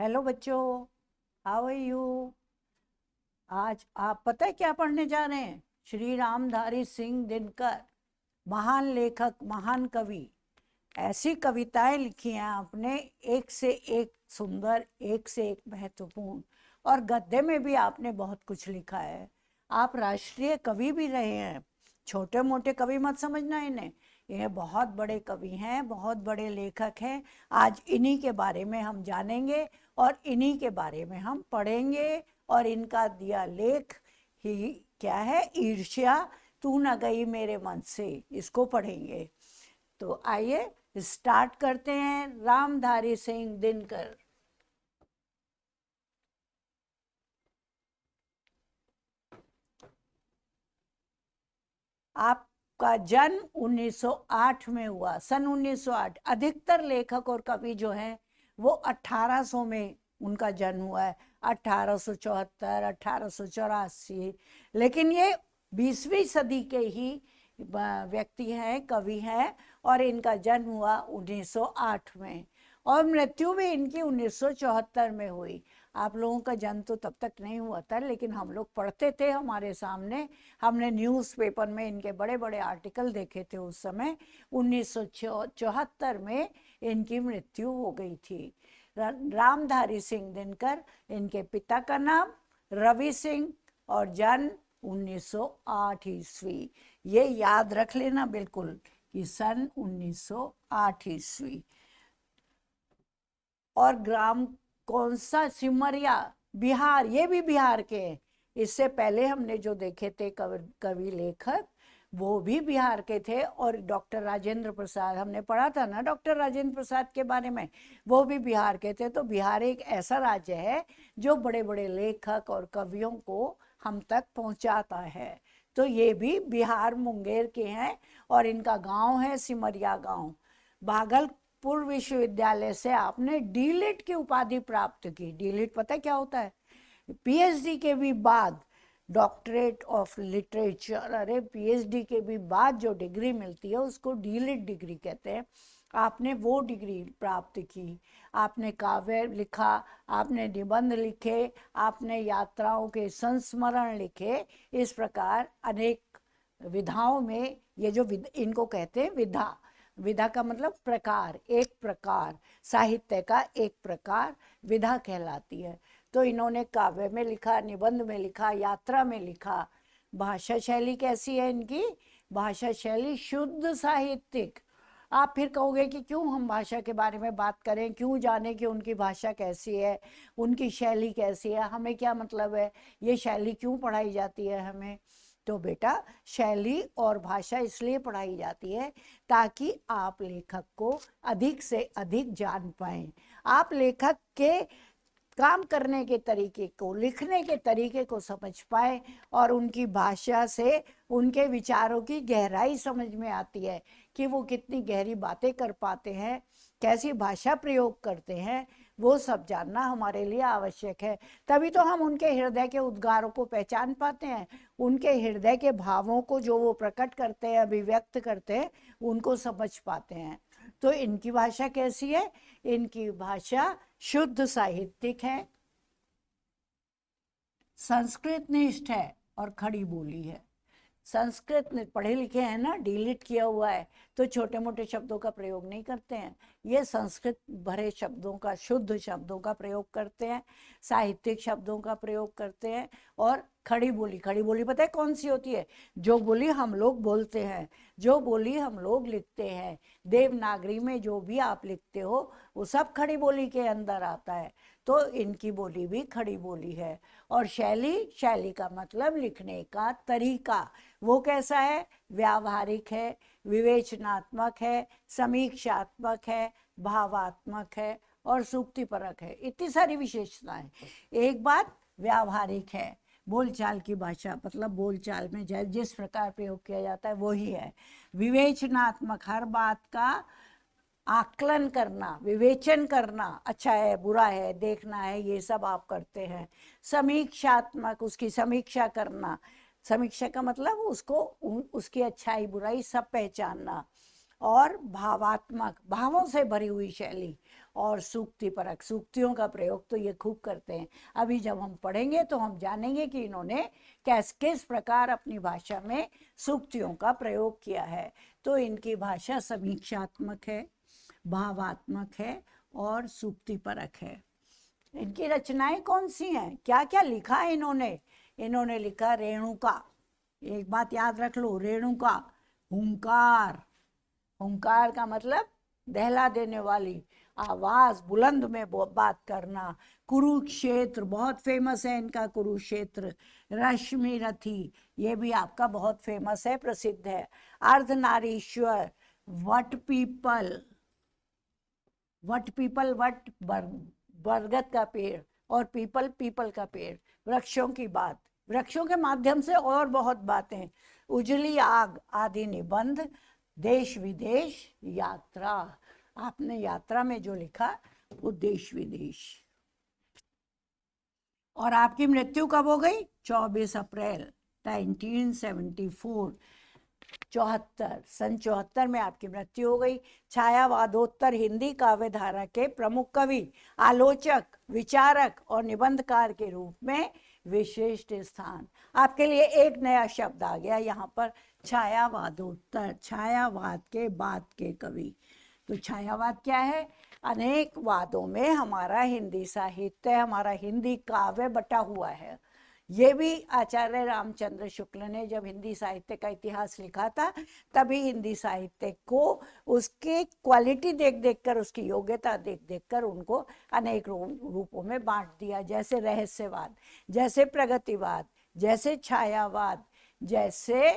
Hello बच्चों, how are you. आज आप पता है क्या पढ़ने जा रहे हैं? श्री रामधारी सिंह दिनकर, महान लेखक, महान कवि। ऐसी कविताएं लिखी हैं आपने, एक से एक सुंदर, एक से एक महत्वपूर्ण। और गद्य में भी आपने बहुत कुछ लिखा है। आप राष्ट्रीय कवि भी रहे हैं। छोटे मोटे कवि मत समझना इन्हें, ये बहुत बड़े कवि हैं, बहुत बड़े लेखक हैं। आज इन्हीं के बारे में हम जानेंगे और इन्हीं के बारे में हम पढ़ेंगे। और इनका दिया लेख ही क्या है, ईर्ष्या तू न गई मेरे मन से, इसको पढ़ेंगे। तो आइए स्टार्ट करते हैं। रामधारी सिंह दिनकर। आपका जन्म 1908 में हुआ, सन 1908। अधिकतर लेखक और कवि जो हैं वो 1800 में उनका जन्म हुआ है, 1874, 1884। लेकिन ये 20वीं सदी के ही व्यक्ति हैं, कवि हैं। और इनका जन्म हुआ 1908 में और मृत्यु भी इनकी 1974 में हुई। आप लोगों का जन्म तो तब तक नहीं हुआ था, लेकिन हम लोग पढ़ते थे हमारे सामने। हमने न्यूज़पेपर में इनके बड़े बड़े आर्टिकल देखे थे उस समय। 1974 में इनकी मृत्यु हो गई थी। रामधारी सिंह दिनकर, इनके पिता का नाम रवि सिंह और जन्म 1908 ईस्वी। ये याद रख लेना बिल्कुल कि सन 1908 ईस्वी। और ग्राम कौन सा? सिमरिया, बिहार। ये भी बिहार के हैं। इससे पहले हमने जो देखे थे कवि लेखक, वो भी बिहार के थे। और डॉक्टर राजेंद्र प्रसाद, हमने पढ़ा था ना डॉक्टर राजेंद्र प्रसाद के बारे में, वो भी बिहार के थे। तो बिहार एक ऐसा राज्य है जो बड़े बड़े लेखक और कवियों को हम तक पहुंचाता है। तो ये भी बिहार, मुंगेर के हैं। और इनका गांव है सिमरिया गांव। भागलपुर विश्वविद्यालय से आपने डीलिट की उपाधि प्राप्त की। डीलिट पता है क्या होता है? पीएचडी के भी बाद, डॉक्टरेट ऑफ लिटरेचर। अरे पीएचडी के भी बाद जो डिग्री मिलती है उसको डीलिट डिग्री कहते हैं। आपने वो डिग्री प्राप्त की। आपने काव्य लिखा, आपने निबंध लिखे, आपने यात्राओं के संस्मरण लिखे। इस प्रकार अनेक विधाओं में, ये जो इनको कहते हैं विधा। विधा का मतलब प्रकार, एक प्रकार, साहित्य का एक प्रकार विधा कहलाती है। तो इन्होंने काव्य में लिखा, निबंध में लिखा, यात्रा में लिखा। भाषा शैली कैसी है इनकी? भाषा शैली शुद्ध साहित्यिक। आप फिर कहोगे कि क्यों हम भाषा के बारे में बात करें, क्यों जाने कि उनकी भाषा कैसी है, उनकी शैली कैसी है, हमें क्या मतलब है, ये शैली क्यों पढ़ाई जाती है हमें? तो बेटा, शैली और भाषा इसलिए पढ़ाई जाती है ताकि आप लेखक को अधिक से अधिक जान पाएं। आप लेखक के काम करने के तरीके को, लिखने के तरीके को समझ पाए और उनकी भाषा से उनके विचारों की गहराई समझ में आती है कि वो कितनी गहरी बातें कर पाते हैं, कैसी भाषा प्रयोग करते हैं। वो सब जानना हमारे लिए आवश्यक है। तभी तो हम उनके हृदय के उद्गारों को पहचान पाते हैं, उनके हृदय के भावों को जो वो प्रकट करते हैं, अभिव्यक्त करते हैं, उनको समझ पाते हैं। तो इनकी भाषा कैसी है? इनकी भाषा शुद्ध साहित्यिक है, संस्कृत निष्ठ है और खड़ी बोली है। संस्कृत में पढ़े लिखे हैं ना, डीलिट किया हुआ है, तो छोटे मोटे शब्दों का प्रयोग नहीं करते हैं। ये संस्कृत भरे शब्दों का, शुद्ध शब्दों का प्रयोग करते हैं, साहित्यिक शब्दों का प्रयोग करते हैं। और खड़ी बोली, खड़ी बोली पता है कौन सी होती है? जो बोली हम लोग बोलते हैं, जो बोली हम लोग लिखते हैं। देवनागरी में जो भी आप लिखते हो वो सब खड़ी बोली के अंदर आता है। तो इनकी बोली भी खड़ी बोली है। और शैली, शैली का मतलब लिखने का तरीका। वो कैसा है? व्यावहारिक है, विवेचनात्मक है, समीक्षात्मक है, भावात्मक है और सूक्तिपरक है। इतनी सारी विशेषताएं। एक बात व्यावहारिक है, बोलचाल की भाषा, मतलब बोलचाल में जिस प्रकार प्रयोग किया जाता है वो ही है। विवेचनात्मक, हर बात का आकलन करना, विवेचन करना, अच्छा है बुरा है देखना है, ये सब आप करते हैं। समीक्षात्मक, उसकी समीक्षा करना। समीक्षा का मतलब उसको उसकी अच्छाई बुराई सब पहचानना। और भावात्मक, भावों से भरी हुई शैली, और सूक्ति परक, सूक्तियों का प्रयोग तो ये खूब करते हैं। अभी जब हम पढ़ेंगे तो हम जानेंगे कि इन्होंने किस प्रकार अपनी भाषा में सूक्तियों का प्रयोग किया है। तो इनकी भाषा समीक्षात्मक है, भावात्मक है और सूक्ति परक है। इनकी रचनाएं कौन सी हैं, क्या क्या लिखा है इन्होंने? इन्होंने लिखा रेणुका, एक बात याद रख लो, रेणुका, हुंकार, हुंकार का मतलब दहला देने वाली आवाज, बुलंद में बात करना। कुरुक्षेत्र बहुत फेमस है इनका, कुरुक्षेत्र। रश्मि रथी, ये भी आपका बहुत फेमस है, प्रसिद्ध है। अर्धनारीश्वर, वट पीपल, वट पीपल, वट बरगद का पेड़, और पीपल पीपल का पेड़, वृक्षों की बात, वृक्षों के माध्यम से और बहुत बातें। उजली आग आदि निबंध, देश विदेश, यात्रा, आपने यात्रा में जो लिखा वो देश विदेश। और आपकी मृत्यु कब हो गई? 24 अप्रैल 1974, 74, सन 74 में आपकी मृत्यु हो गई। छायावादोत्तर हिंदी काव्य धारा के प्रमुख कवि, आलोचक, विचारक और निबंधकार के रूप में विशिष्ट स्थान। आपके लिए एक नया शब्द आ गया यहाँ पर, छायावादोत्तर, छायावाद के बाद के कवि। तो छायावाद क्या है? अनेक वादों में हमारा हिंदी साहित्य, हमारा हिंदी काव्य बटा हुआ है। ये भी आचार्य रामचंद्र शुक्ल ने जब हिंदी साहित्य का इतिहास लिखा था, तभी हिंदी साहित्य को उसकी क्वालिटी देख देख कर, उसकी योग्यता देख देख कर उनको अनेक रूपों में बांट दिया। जैसे रहस्यवाद, जैसे प्रगतिवाद, जैसे छायावाद, जैसे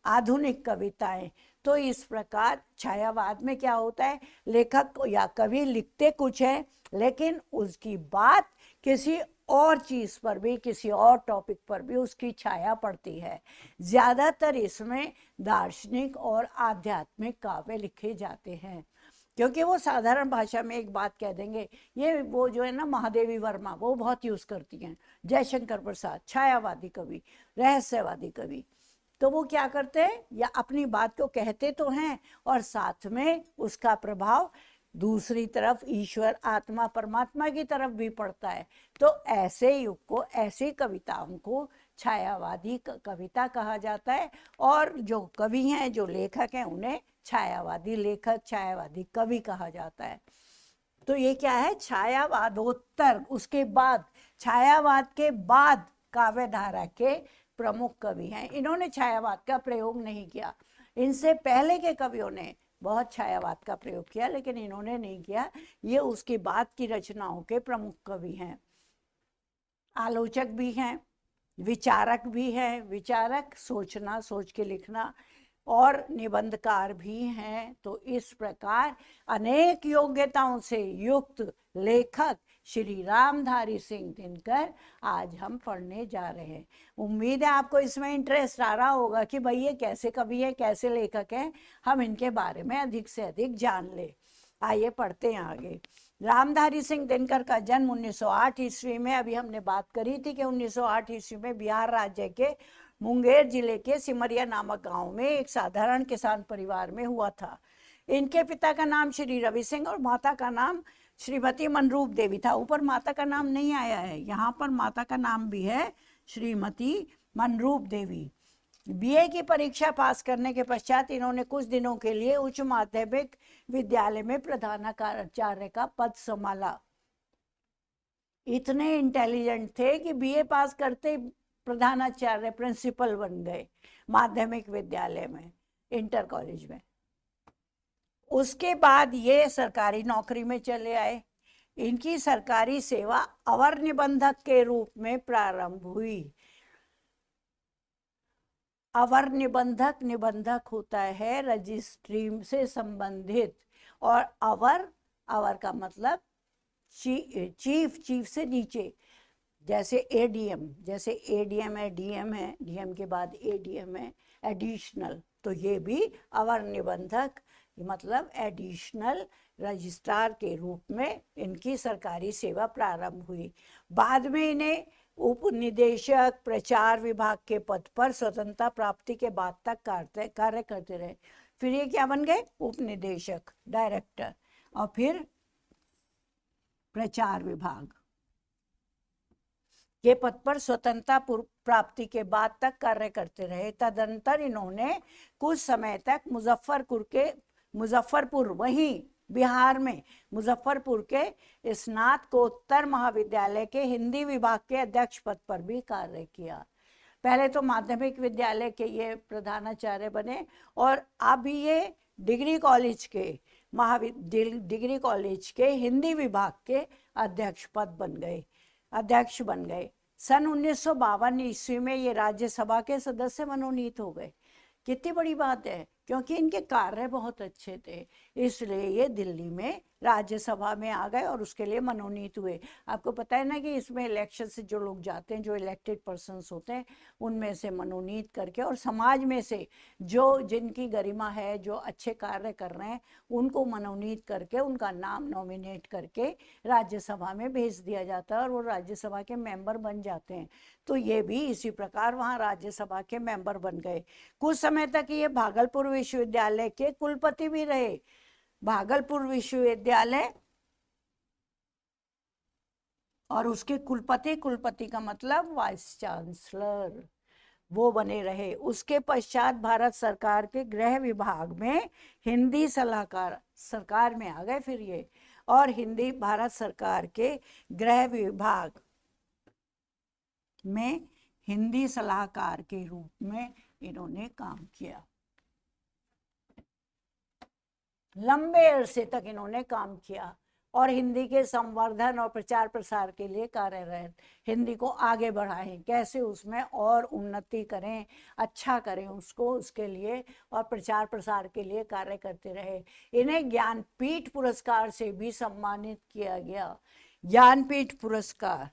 आधुनिक कविताएं। तो इस प्रकार छायावाद में क्या होता है, लेखक या कवि लिखते कुछ है, लेकिन उसकी बात किसी और चीज पर भी, किसी और टॉपिक पर भी उसकी छाया पड़ती है। ज्यादातर इसमें दार्शनिक और आध्यात्मिक काव्य लिखे जाते हैं, क्योंकि वो साधारण भाषा में एक बात कह देंगे। ये वो जो है ना, महादेवी वर्मा, वो बहुत यूज करती हैं, जयशंकर प्रसाद, छायावादी कवि, रहस्यवादी कवि। तो वो क्या करते हैं, या अपनी बात को कहते तो हैं और साथ में उसका प्रभाव दूसरी तरफ ईश्वर, आत्मा, परमात्मा की तरफ भी पड़ता है। तो ऐसे युग को, ऐसी कविताओं को छायावादी कविता कहा जाता है। और जो कवि हैं, जो लेखक हैं, उन्हें छायावादी लेखक, छायावादी कवि कहा जाता है। तो ये क्या है, छायावादोत्तर, उसके बाद, छायावाद के बाद काव्य धारा के प्रमुख कवि हैं। इन्होंने छायावाद का प्रयोग नहीं किया, इनसे पहले के कवियों ने बहुत छायावाद का प्रयोग किया, लेकिन इन्होंने नहीं किया। ये उसके बाद की रचनाओं के प्रमुख कवि हैं। आलोचक भी हैं, विचारक भी हैं, विचारक सोचना, सोच के लिखना, और निबंधकार भी हैं। तो इस प्रकार अनेक योग्यताओं से युक्त लेखक श्री रामधारी सिंह दिनकर आज हम पढ़ने जा रहे हैं। उम्मीद है आपको इसमें इंटरेस्ट आ रहा होगा कि भाई ये कैसे कवि है, कैसे लेखक हैं, हम इनके बारे में अधिक से अधिक जान ले। आइए पढ़ते हैं आगे। रामधारी सिंह दिनकर का जन्म 1908 ईस्वी में, अभी हमने बात करी थी कि 1908 ईस्वी में बिहार राज्य के मुंगेर जिले के सिमरिया नामक गांव में एक साधारण किसान परिवार में हुआ था। इनके पिता का नाम श्री रवि सिंह और माता का नाम श्रीमती मनरूप देवी था। ऊपर माता का नाम नहीं आया है, यहाँ पर माता का नाम भी है श्रीमती मनरूप देवी। बीए की परीक्षा पास करने के पश्चात इन्होंने कुछ दिनों के लिए उच्च माध्यमिक विद्यालय में प्रधानाचार्य का पद संभाला। इतने इंटेलिजेंट थे कि बीए पास करते प्रधानाचार्य, प्रिंसिपल बन गए माध्यमिक विद्यालय में, इंटर कॉलेज में। उसके बाद ये सरकारी नौकरी में चले आए। इनकी सरकारी सेवा अवर निबंधक के रूप में प्रारंभ हुई। अवर निबंधक, निबंधक होता है रजिस्ट्री से संबंधित, और अवर का मतलब चीफ, चीफ से नीचे, जैसे एडीएम, जैसे एडीएम है, डीएम है, डीएम के बाद एडीएम है, एडिशनल। तो ये भी अवर निबंधक मतलब एडिशनल रजिस्ट्रार के रूप में इनकी सरकारी सेवा प्रारंभ हुई। बाद में इन्हें उप निदेशक प्रचार विभाग के पद पर स्वतंत्रता प्राप्ति के बाद तक कार्य करते रहे। फिर ये क्या बन गए? उप निदेशक, डायरेक्टर, और फिर प्रचार विभाग के पद पर स्वतंत्रता प्राप्ति के बाद तक कार्य करते रहे। तदनंतर इन्होंने कुछ समय तक मुजफ्फरपुर वहीं बिहार में मुजफ्फरपुर के स्नातकोत्तर महाविद्यालय के हिंदी विभाग के अध्यक्ष पद पर भी कार्य किया। पहले तो माध्यमिक विद्यालय के ये प्रधानाचार्य बने और अब ये डिग्री कॉलेज के हिंदी विभाग के अध्यक्ष बन गए। सन 1952 ईस्वी में ये राज्यसभा के सदस्य मनोनीत हो गए। कितनी बड़ी बात है, क्योंकि इनके कार्य बहुत अच्छे थे, इसलिए ये दिल्ली में राज्यसभा में आ गए और उसके लिए मनोनीत हुए। आपको पता है ना कि इसमें इलेक्शन से जो लोग जाते हैं, जो इलेक्टेड पर्सन्स होते हैं, उनमें से मनोनीत करके और समाज में से जो जिनकी गरिमा है, जो अच्छे कार्य कर रहे हैं, उनको मनोनीत करके उनका नाम नॉमिनेट करके राज्यसभा में भेज दिया जाता है और वो राज्यसभा के मेंबर बन जाते हैं। तो ये भी इसी प्रकार वहाँ राज्यसभा के मेंबर बन गए। कुछ समय तक ये भागलपुर विश्वविद्यालय के कुलपति भी रहे। भागलपुर विश्वविद्यालय और उसके कुलपति का मतलब वाइस चांसलर, वो बने रहे। उसके पश्चात भारत सरकार के गृह विभाग में हिंदी सलाहकार, सरकार में आ गए फिर ये, और भारत सरकार के गृह विभाग में हिंदी सलाहकार के रूप में इन्होंने काम किया। लंबे अरसे तक इन्होंने काम किया और हिंदी के संवर्धन और प्रचार प्रसार के लिए कार्यरत, हिंदी को आगे बढ़ाएं, कैसे उसमें और उन्नति करें, अच्छा करें उसको, उसके लिए और प्रचार प्रसार के लिए कार्य करते रहे। इन्हें ज्ञानपीठ पुरस्कार से भी सम्मानित किया गया। ज्ञानपीठ पुरस्कार,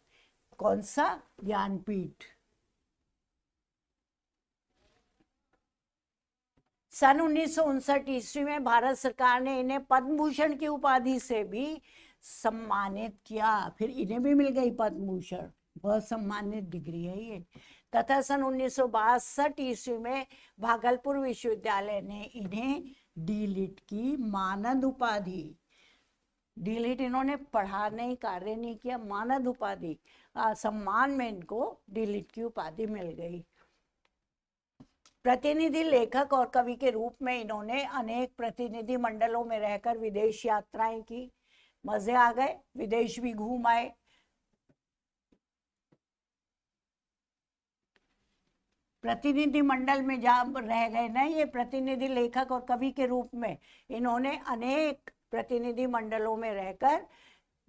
कौन सा? ज्ञानपीठ। सन 1959 ईस्वी में भारत सरकार ने इन्हें पद्म भूषण की उपाधि से भी सम्मानित किया। फिर इन्हें भी मिल गई पद्म भूषण, बहुत सम्मानित डिग्री है ये। तथा सन 1962 ईस्वी में भागलपुर विश्वविद्यालय ने इन्हें डीलिट की मानद उपाधि, डीलिट इन्होंने पढ़ा नहीं, कार्य नहीं किया, मानद उपाधि सम्मान में इनको डीलिट की उपाधि मिल गई। प्रतिनिधि लेखक और कवि के रूप में इन्होंने अनेक प्रतिनिधि मंडलों में रहकर विदेश यात्राएं की। मजे आ गए, विदेश भी घूम आए। प्रतिनिधि मंडल में जब रह गए ना ये प्रतिनिधि लेखक और कवि के रूप में, इन्होंने अनेक प्रतिनिधि मंडलों में रहकर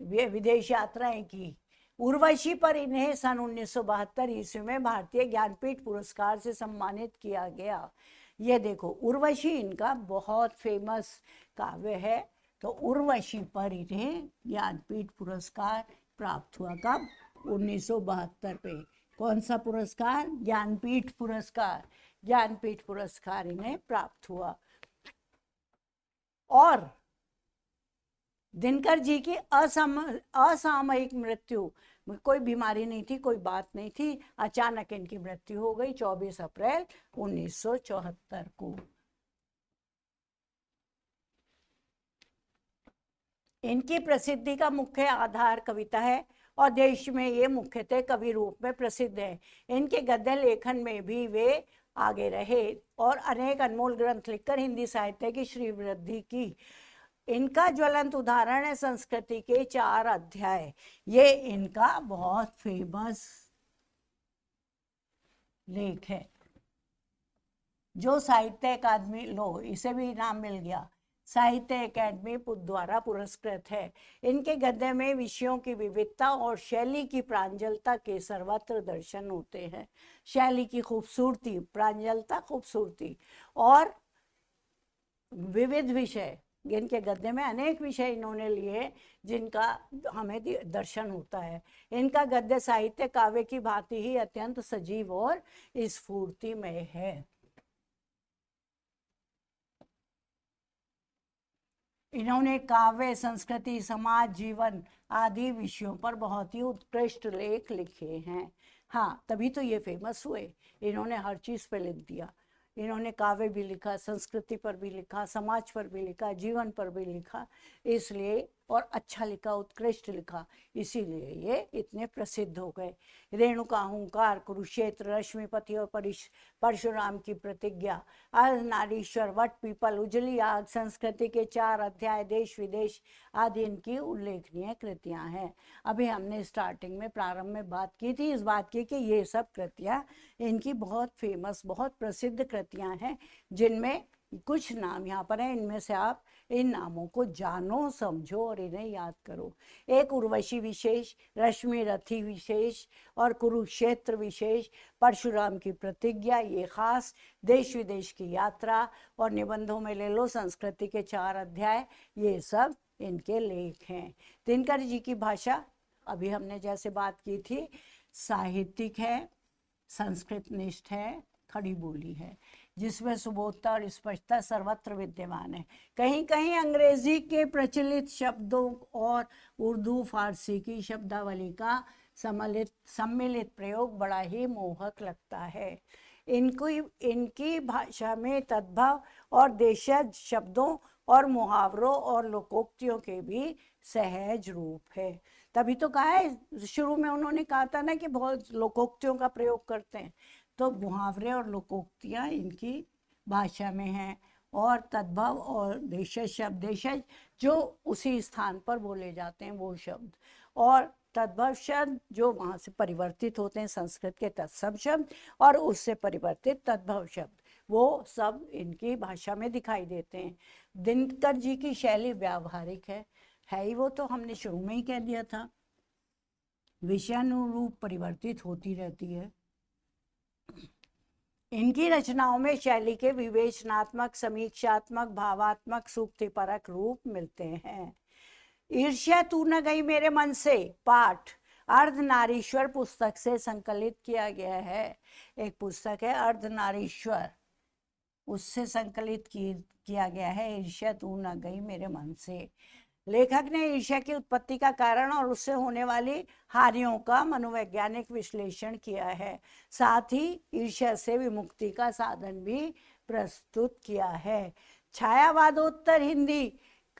विदेश यात्राएं की। उर्वशी पर इन्हें सन 1972 ईस्वी में भारतीय ज्ञानपीठ पुरस्कार से सम्मानित किया गया। ये देखो, उर्वशी इनका बहुत फेमस काव्य है, तो उर्वशी पर इन्हें ज्ञानपीठ पुरस्कार प्राप्त हुआ। कब? 1972 पे। कौन सा पुरस्कार? ज्ञानपीठ पुरस्कार। ज्ञानपीठ पुरस्कार इन्हें प्राप्त हुआ। और दिनकर जी की असामयिक मृत्यु, कोई बीमारी नहीं थी, कोई बात नहीं थी, अचानक इनकी मृत्यु हो गई 24 अप्रैल 1974 को। इनकी प्रसिद्धि का मुख्य आधार कविता है और देश में ये मुख्यतः कवि रूप में प्रसिद्ध है। इनके गद्य लेखन में भी वे आगे रहे और अनेक अनमोल ग्रंथ लिखकर हिंदी साहित्य की श्रीवृद्धि की। इनका ज्वलंत उदाहरण है संस्कृति के 4 अध्याय। ये इनका बहुत फेमस लेख है जो साहित्य अकादमी, लो इसे भी इनाम मिल गया, साहित्य अकादमी द्वारा पुरस्कृत है। इनके गद्य में विषयों की विविधता और शैली की प्रांजलता के सर्वत्र दर्शन होते हैं। शैली की खूबसूरती, प्रांजलता, खूबसूरती और विविध विषय, इनके गद्य में अनेक विषय इन्होंने लिए जिनका हमें दर्शन होता है। इनका गद्य साहित्य काव्य की भांति ही अत्यंत सजीव और स्फूर्तिमय है। इन्होंने काव्य, संस्कृति, समाज, जीवन आदि विषयों पर बहुत ही उत्कृष्ट लेख लिखे हैं। हाँ, तभी तो ये फेमस हुए, इन्होंने हर चीज़ पे लिख दिया। इन्होंने काव्य भी लिखा, संस्कृति पर भी लिखा, समाज पर भी लिखा, जीवन पर भी लिखा, इसलिए, और अच्छा लिखा, उत्कृष्ट लिखा, इसीलिए ये इतने प्रसिद्ध हो गए। रेणुका, हुंकार, कुरुक्षेत्र, रश्मिपति और परशुराम की प्रतिज्ञा, अर्धनारीश्वर, वट पीपल, उजली आग, संस्कृति के 4 अध्याय, देश विदेश आदि इनकी उल्लेखनीय कृतियां हैं। अभी हमने स्टार्टिंग में, प्रारंभ में बात की थी इस बात की कि ये सब कृतियां इनकी बहुत फेमस, बहुत प्रसिद्ध कृतियां हैं, जिनमें कुछ नाम यहाँ पर हैं। इनमें से आप इन नामों को जानो, समझो और इन्हें याद करो। एक उर्वशी विशेष, रश्मि रथी विशेष और कुरुक्षेत्र विशेष, परशुराम की प्रतिज्ञा ये खास, देश विदेश की यात्रा और निबंधों में ले लो संस्कृति के 4 अध्याय, ये सब इनके लेख हैं। दिनकर जी की भाषा अभी हमने जैसे बात की थी, साहित्यिक है, संस्कृत निष्ठ है, खड़ी बोली है, जिसमें सुबोधता और स्पष्टता सर्वत्र विद्यमान है। कहीं कहीं अंग्रेजी के प्रचलित शब्दों और उर्दू फारसी की शब्दावली का सम्मिलित प्रयोग बड़ा ही मोहक लगता है। इनकी भाषा में तद्भव और देशज शब्दों और मुहावरों और लोकोक्तियों के भी सहज रूप है। तभी तो कहा है, शुरू में उन्होंने कहा था ना कि बहुत लोकोक्तियों का प्रयोग करते हैं, तो मुहावरे और लोकोक्तियाँ इनकी भाषा में हैं। और तद्भव और देशज शब्द, देशज जो उसी स्थान पर बोले जाते हैं वो शब्द, और तद्भव शब्द जो वहाँ से परिवर्तित होते हैं, संस्कृत के तत्सम शब्द और उससे परिवर्तित तद्भव शब्द, वो सब इनकी भाषा में दिखाई देते हैं। दिनकर जी की शैली व्यावहारिक है ही, वो तो हमने शुरू में ही कह दिया था, विषयानुरूप परिवर्तित होती रहती है। इनकी रचनाओं में शैली के विवेचनात्मक, समीक्षात्मक, भावात्मक, सूक्तिपरक रूप मिलते हैं। ईर्ष्या तू न गई मेरे मन से पाठ अर्धनारीश्वर पुस्तक से संकलित किया गया है। एक पुस्तक है अर्धनारीश्वर, उससे संकलित किया गया है ईर्ष्या तू न गई मेरे मन से। लेखक ने ईर्ष्या की उत्पत्ति का कारण और उससे होने वाली हानियों का मनोवैज्ञानिक विश्लेषण किया है, साथ ही ईर्ष्या से विमुक्ति का साधन भी प्रस्तुत किया है। छायावादोत्तर हिंदी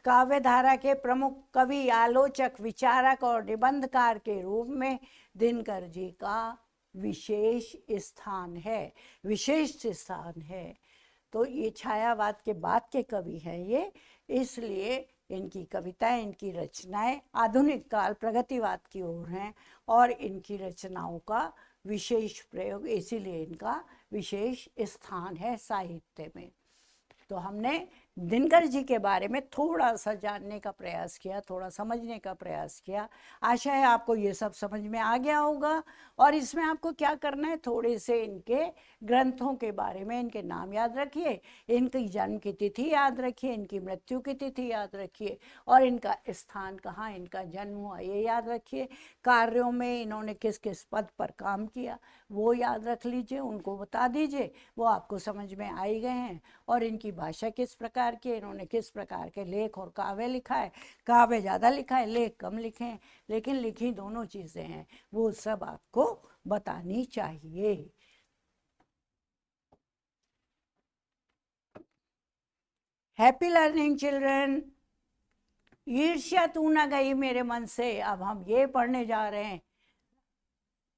काव्यधारा के प्रमुख कवि, आलोचक, विचारक और निबंधकार के रूप में दिनकर जी का विशेष स्थान है, विशिष्ट स्थान है। तो ये छायावाद के बाद के कवि हैं ये, इसलिए इनकी कविताएं, इनकी रचनाएं आधुनिक काल प्रगतिवाद की ओर हैं और इनकी रचनाओं का विशेष प्रयोग, इसीलिए इनका विशेष स्थान है साहित्य में। तो हमने दिनकर जी के बारे में थोड़ा सा जानने का प्रयास किया, थोड़ा समझने का प्रयास किया। आशा है आपको ये सब समझ में आ गया होगा। और इसमें आपको क्या करना है, थोड़े से इनके ग्रंथों के बारे में, इनके नाम याद रखिए, इनकी जन्म की तिथि याद रखिए, इनकी मृत्यु की तिथि याद रखिए और इनका स्थान कहाँ इनका जन्म हुआ ये याद रखिए। कार्यों में इन्होंने किस किस पद पर काम किया वो याद रख लीजिए, उनको बता दीजिए, वो आपको समझ में आ ही गए हैं। और इनकी भाषा किस प्रकार की, इन्होंने किस प्रकार के लेख और काव्य लिखा है, काव्य ज़्यादा लिखा है, लेख कम लिखे हैं, लेकिन लिखी दोनों चीज़ें हैं, वो सब आपको बतानी चाहिए। Happy learning children. ईर्ष्या तू न गई मेरे मन से, अब हम ये पढ़ने जा रहे हैं।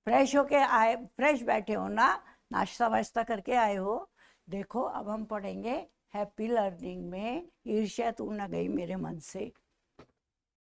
फ्रेश होके आए, फ्रेश बैठे हो ना, नाश्ता वाश्ता करके आए हो। देखो अब हम पढ़ेंगे हैप्पी लर्निंग में ईर्ष्या तू न गई मेरे मन से।